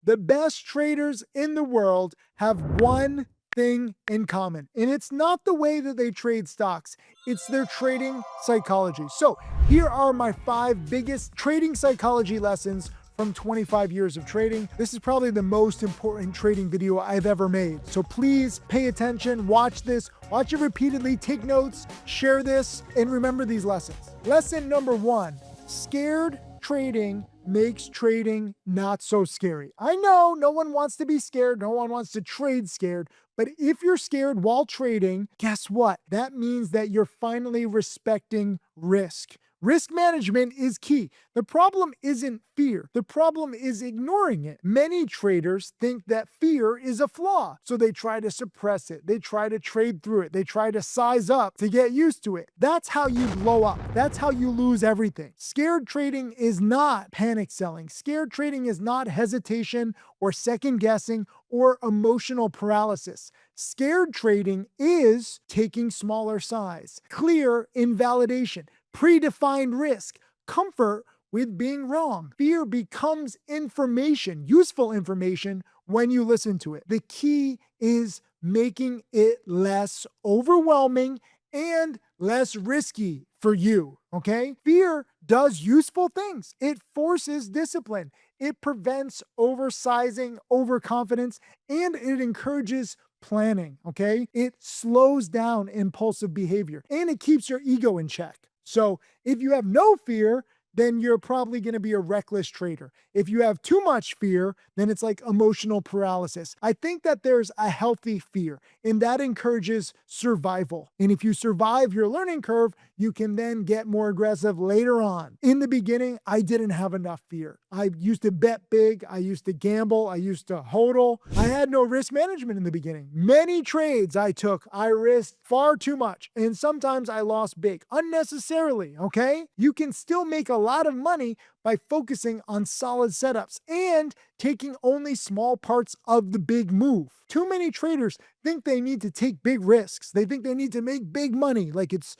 The best traders in the world have one thing in common, and it's not the way that they trade stocks, it's their trading psychology. So, here are my 5 biggest trading psychology lessons from 25 years of trading. This is probably the most important trading video I've ever made. So please pay attention, watch this, watch it repeatedly, take notes, share this, and remember these lessons. Lesson number 1, scared trading makes trading not so scary. I know no one wants to be scared, no one wants to trade scared, but if you're scared while trading, guess what? That means that you're finally respecting risk. Risk management is key. The problem isn't fear. The problem is ignoring it. Many traders think that fear is a flaw, so they try to suppress it. They try to trade through it. They try to size up to get used to it. That's how you blow up. That's how you lose everything. Scared trading is not panic selling. Scared trading is not hesitation or second guessing or emotional paralysis. Scared trading is taking smaller size, clear invalidation, predefined risk, comfort with being wrong. Fear becomes information, useful information, when you listen to it. The key is making it less overwhelming and less risky for you, okay? Fear does useful things. It forces discipline. It prevents oversizing, overconfidence, and it encourages planning, okay? It slows down impulsive behavior and it keeps your ego in check. So if you have no fear, then you're probably going to be a reckless trader. If you have too much fear, then it's like emotional paralysis. I think that there's a healthy fear, and that encourages survival. And if you survive your learning curve, you can then get more aggressive later on. In the beginning, I didn't have enough fear. I used to bet big. I used to gamble. I used to hodl. I had no risk management in the beginning. Many trades I took, I risked far too much. And sometimes I lost big unnecessarily, okay? You can still make a lot of money by focusing on solid setups and taking only small parts of the big move. Too many traders think they need to take big risks. They think they need to make big money, like it's,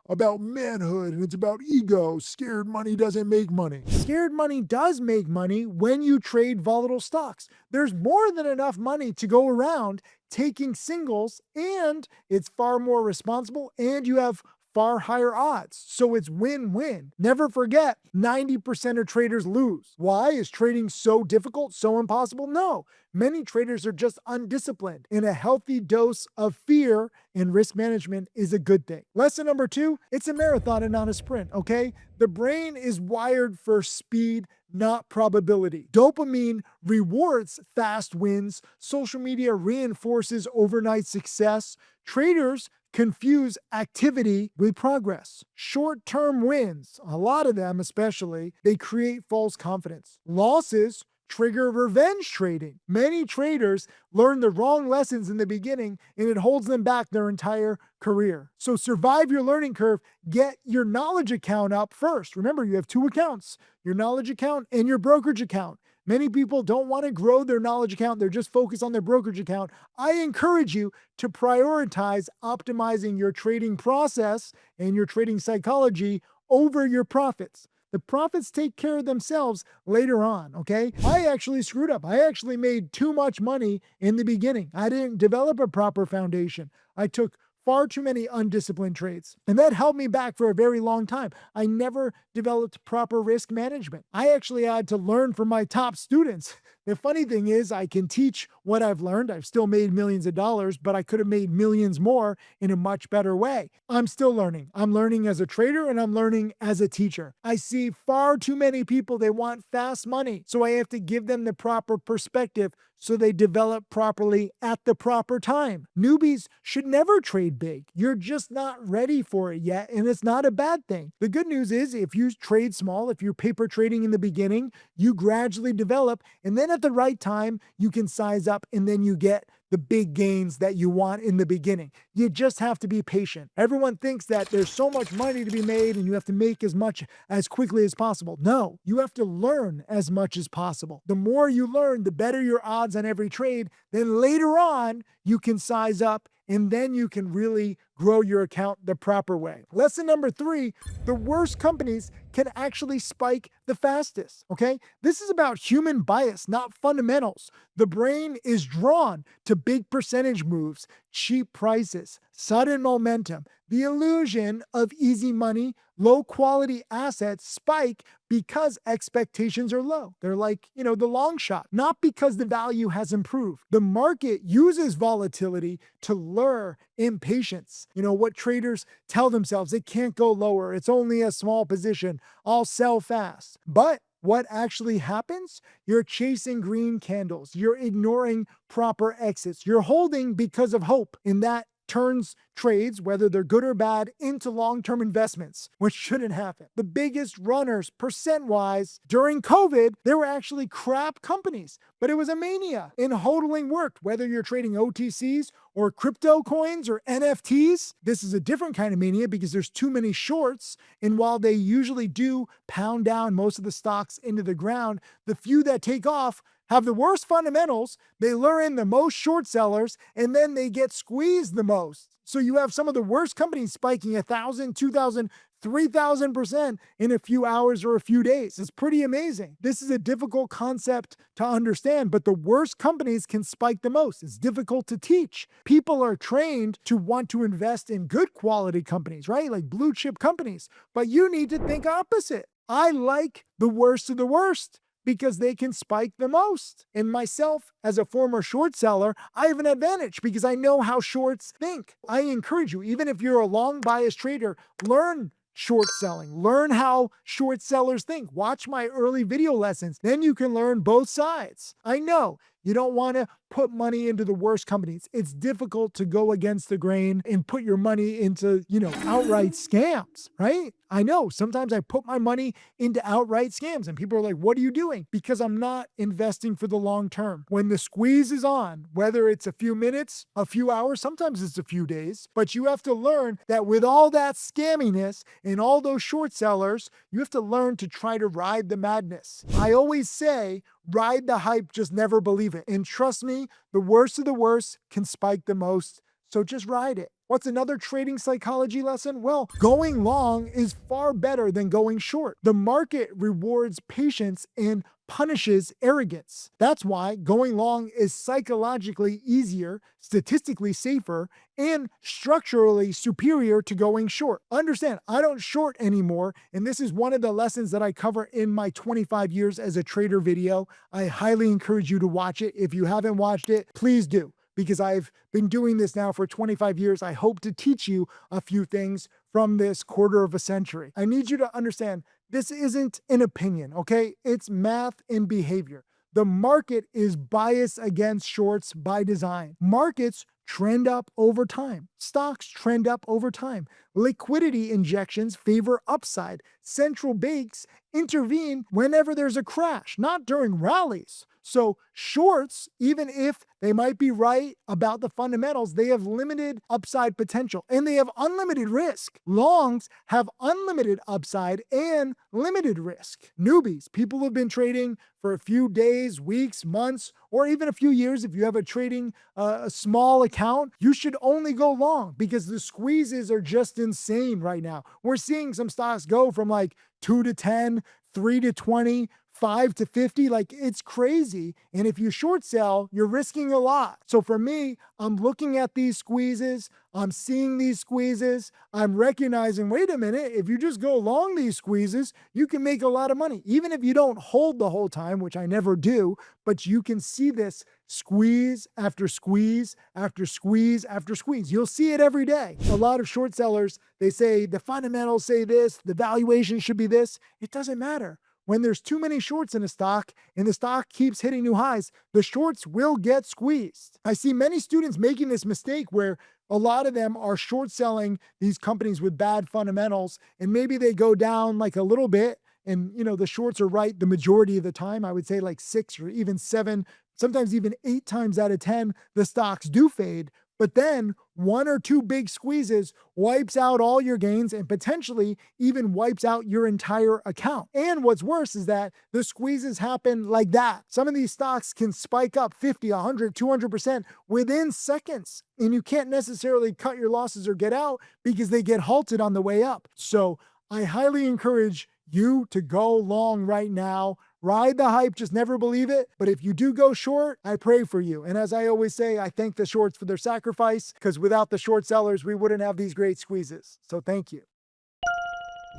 about manhood and it's about ego. Scared money doesn't make money. Scared money does make money when you trade volatile stocks. There's more than enough money to go around taking singles, and it's far more responsible, and you have far higher odds. So it's win-win. Never forget, 90% of traders lose. Why? Is trading so difficult, so impossible? No. Many traders are just undisciplined, and a healthy dose of fear and risk management is a good thing. Lesson number 2, it's a marathon and not a sprint, okay? The brain is wired for speed, not probability. Dopamine rewards fast wins. Social media reinforces overnight success. Traders confuse activity with progress. Short-term wins, a lot of them especially, they create false confidence. Losses trigger revenge trading. Many traders learn the wrong lessons in the beginning, and it holds them back their entire career. So survive your learning curve. Get your knowledge account up first. Remember, you have 2 accounts, your knowledge account and your brokerage account. Many people don't want to grow their knowledge account. They're just focused on their brokerage account. I encourage you to prioritize optimizing your trading process and your trading psychology over your profits. The profits take care of themselves later on, okay? I actually screwed up. I actually made too much money in the beginning. I didn't develop a proper foundation. I took far too many undisciplined trades, and that held me back for a very long time. I never developed proper risk management. I actually had to learn from my top students. The funny thing is, I can teach what I've learned. I've still made millions of dollars, but I could have made millions more in a much better way. I'm still learning. I'm learning as a trader and I'm learning as a teacher. I see far too many people, they want fast money. So I have to give them the proper perspective so they develop properly at the proper time. Newbies should never trade big. You're just not ready for it yet, and it's not a bad thing. The good news is if you trade small, if you're paper trading in the beginning, you gradually develop, and then at the right time, you can size up and then you get the big gains that you want in the beginning. You just have to be patient. Everyone thinks that there's so much money to be made and you have to make as much as quickly as possible. No, you have to learn as much as possible. The more you learn, the better your odds on every trade. Then later on, you can size up and then you can really grow your account the proper way. Lesson number 3, the worst companies can actually spike the fastest, okay? This is about human bias, not fundamentals. The brain is drawn to big percentage moves, cheap prices, sudden momentum. The illusion of easy money, low quality assets spike because expectations are low. They're like, the long shot, not because the value has improved. The market uses volatility to lure impatience. What traders tell themselves, it can't go lower. It's only a small position. I'll sell fast. But what actually happens? You're chasing green candles. You're ignoring proper exits. You're holding because of hope. And that turns trades, whether they're good or bad, into long-term investments, which shouldn't happen. The biggest runners, percent-wise, during COVID, they were actually crap companies, but it was a mania, and hodling worked, whether you're trading OTCs or crypto coins or NFTs. This is a different kind of mania because there's too many shorts, and while they usually do pound down most of the stocks into the ground, the few that take off have the worst fundamentals, they lure in the most short sellers, and then they get squeezed the most. So you have some of the worst companies spiking 1,000, 2,000, 3,000% in a few hours or a few days. It's pretty amazing. This is a difficult concept to understand, but the worst companies can spike the most. It's difficult to teach. People are trained to want to invest in good quality companies, right? Like blue chip companies, but you need to think opposite. I like the worst of the worst, because they can spike the most. And myself, as a former short seller, I have an advantage because I know how shorts think. I encourage you, even if you're a long bias trader, learn short selling. Learn how short sellers think. Watch my early video lessons. Then you can learn both sides. I know you don't want to put money into the worst companies. It's difficult to go against the grain and put your money into, outright scams, right? I know sometimes I put my money into outright scams and people are like, what are you doing? Because I'm not investing for the long term. When the squeeze is on, whether it's a few minutes, a few hours, sometimes it's a few days, but you have to learn that with all that scamminess and all those short sellers, you have to learn to try to ride the madness. I always say, ride the hype, just never believe it. And trust me, the worst of the worst can spike the most. So just ride it. What's another trading psychology lesson? Well, going long is far better than going short. The market rewards patience and punishes arrogance. That's why going long is psychologically easier, statistically safer, and structurally superior to going short. Understand, I don't short anymore, and this is one of the lessons that I cover in my 25 years as a trader video. I highly encourage you to watch it. If you haven't watched it, please do, because I've been doing this now for 25 years. I hope to teach you a few things from this quarter of a century. I need you to understand, this isn't an opinion, okay? It's math and behavior. The market is biased against shorts by design. Markets trend up over time. Stocks trend up over time. Liquidity injections favor upside. Central banks intervene whenever there's a crash, not during rallies. So shorts, even if they might be right about the fundamentals, they have limited upside potential and they have unlimited risk. Longs have unlimited upside and limited risk. Newbies, people who've been trading for a few days, weeks, months, or even a few years, if you have a small account, you should only go long because the squeezes are just insane right now. We're seeing some stocks go from like 2 to 10, 3 to 20, 5 to 50, like it's crazy. And if you short sell, you're risking a lot. So for me, I'm looking at these squeezes, I'm seeing these squeezes, I'm recognizing, wait a minute, if you just go long these squeezes, you can make a lot of money. Even if you don't hold the whole time, which I never do, but you can see this squeeze after squeeze after squeeze after squeeze. You'll see it every day. A lot of short sellers, they say the fundamentals say this, the valuation should be this. It doesn't matter. When there's too many shorts in a stock and the stock keeps hitting new highs, the shorts will get squeezed. I see many students making this mistake where a lot of them are short selling these companies with bad fundamentals, and maybe they go down like a little bit and the shorts are right the majority of the time. I would say like 6 or even 7, sometimes even 8 times out of 10, the stocks do fade. But then 1 or 2 big squeezes wipes out all your gains and potentially even wipes out your entire account. And what's worse is that the squeezes happen like that. Some of these stocks can spike up 50, 100, 200% within seconds. And you can't necessarily cut your losses or get out because they get halted on the way up. So I highly encourage you to go long right now. Ride the hype, just never believe it. But if you do go short, I pray for you. And as I always say, I thank the shorts for their sacrifice, because without the short sellers, we wouldn't have these great squeezes. So thank you.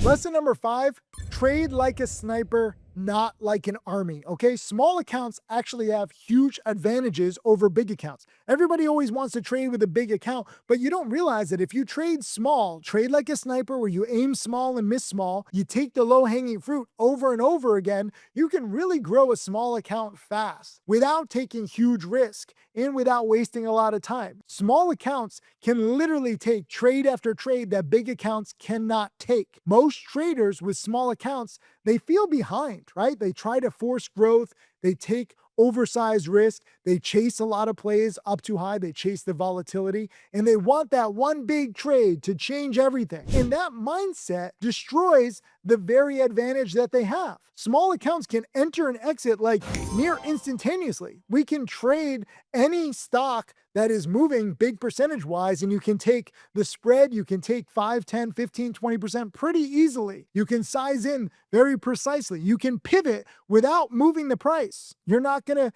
Lesson number 5, trade like a sniper, not like an army, okay? Small accounts actually have huge advantages over big accounts. Everybody always wants to trade with a big account, but you don't realize that if you trade small, trade like a sniper where you aim small and miss small, you take the low-hanging fruit over and over again, you can really grow a small account fast without taking huge risk and without wasting a lot of time. Small accounts can literally take trade after trade that big accounts cannot take. Most traders with small accounts, they feel behind, right? They try to force growth, they take oversized risk, they chase a lot of plays up too high, they chase the volatility, and they want that one big trade to change everything. And that mindset destroys the very advantage that they have. Small accounts can enter and exit like near instantaneously. We can trade any stock that is moving big percentage wise, and you can take the spread, you can take 5, 10, 15, 20% pretty easily. You can size in very precisely. You can pivot without moving the price. You're not gonna,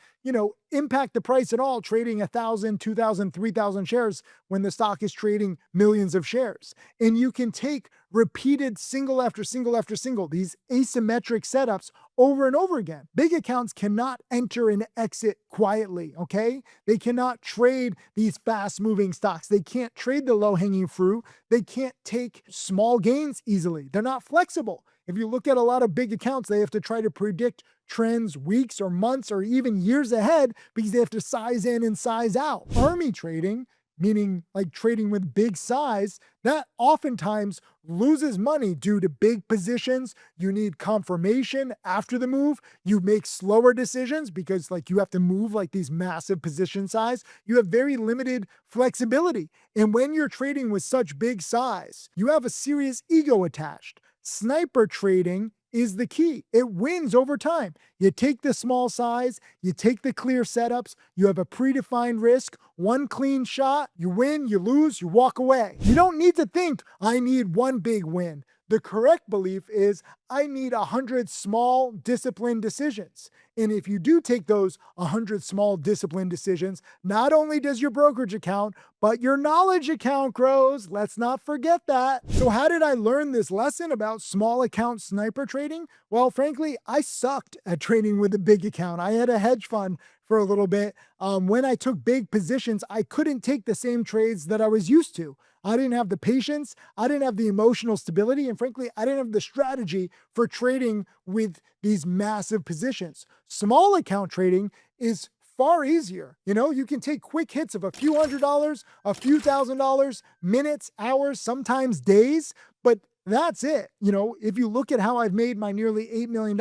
impact the price at all trading 1,000, 2,000, 3,000 shares when the stock is trading millions of shares. And you can take repeated single after single after single, these asymmetric setups over and over again. Big accounts cannot enter and exit quietly, okay? They cannot trade these fast moving stocks. They can't trade the low hanging fruit. They can't take small gains easily. They're not flexible. If you look at a lot of big accounts, they have to try to predict trends weeks or months or even years ahead because they have to size in and size out. Army trading, meaning like trading with big size, that oftentimes loses money due to big positions. You need confirmation after the move. You make slower decisions because you have to move like these massive position size. You have very limited flexibility. And when you're trading with such big size, you have a serious ego attached. Sniper trading is the key. It wins over time. You take the small size, you take the clear setups, you have a predefined risk, one clean shot, you win, you lose, you walk away. You don't need to think, I need one big win. The correct belief is, I need 100 small disciplined decisions. And if you do take those 100 small disciplined decisions, not only does your brokerage account, but your knowledge account grows. Let's not forget that. So how did I learn this lesson about small account sniper trading? Well, frankly, I sucked at trading with a big account. I had a hedge fund for a little bit. When I took big positions, I couldn't take the same trades that I was used to. I didn't have the patience, I didn't have the emotional stability, and frankly, I didn't have the strategy for trading with these massive positions. Small account trading is far easier. You can take quick hits of a few $100s, a few $1,000s, minutes, hours, sometimes days, but that's it. If you look at how I've made my nearly $8 million,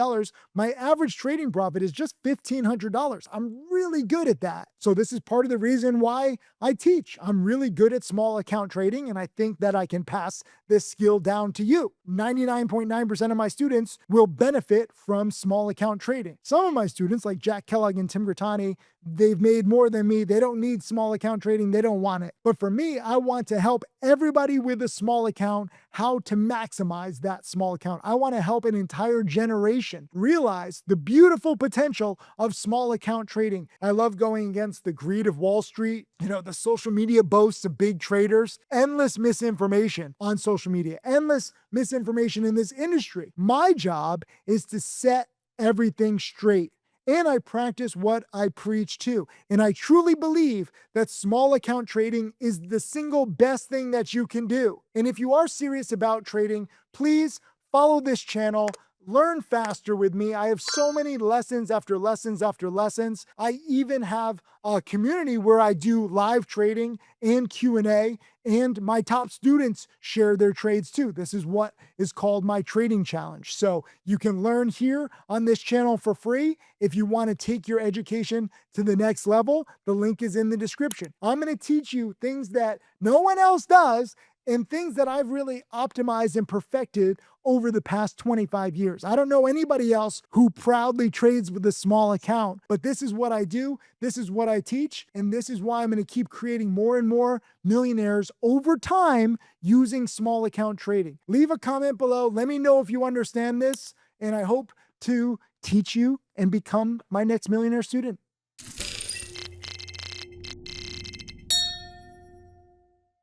my average trading profit is just $1,500. I'm really good at that. So this is part of the reason why I teach. I'm really good at small account trading, and I think that I can pass this skill down to you. 99.9% of my students will benefit from small account trading. Some of my students, like Jack Kellogg and Tim Grittani, they've made more than me. They don't need small account trading. They don't want it. But for me, I want to help everybody with a small account how to maximize that small account. I want to help an entire generation realize the beautiful potential of small account trading. I love going against the greed of Wall Street, the social media boasts of big traders, endless misinformation on social media, endless misinformation in this industry. My job is to set everything straight. And I practice what I preach too. And I truly believe that small account trading is the single best thing that you can do. And if you are serious about trading, please follow this channel. Learn faster with me. I have so many lessons after lessons after lessons. I even have a community where I do live trading and Q&A, and my top students share their trades too. This is what is called my trading challenge. So you can learn here on this channel for free. If you want to take your education to the next level, the link is in the description. I'm going to teach you things that no one else does, and things that I've really optimized and perfected over the past 25 years. I don't know anybody else who proudly trades with a small account, but this is what I do, this is what I teach, and this is why I'm going to keep creating more and more millionaires over time using small account trading. Leave a comment below. Let me know if you understand this, and I hope to teach you and become my next millionaire student.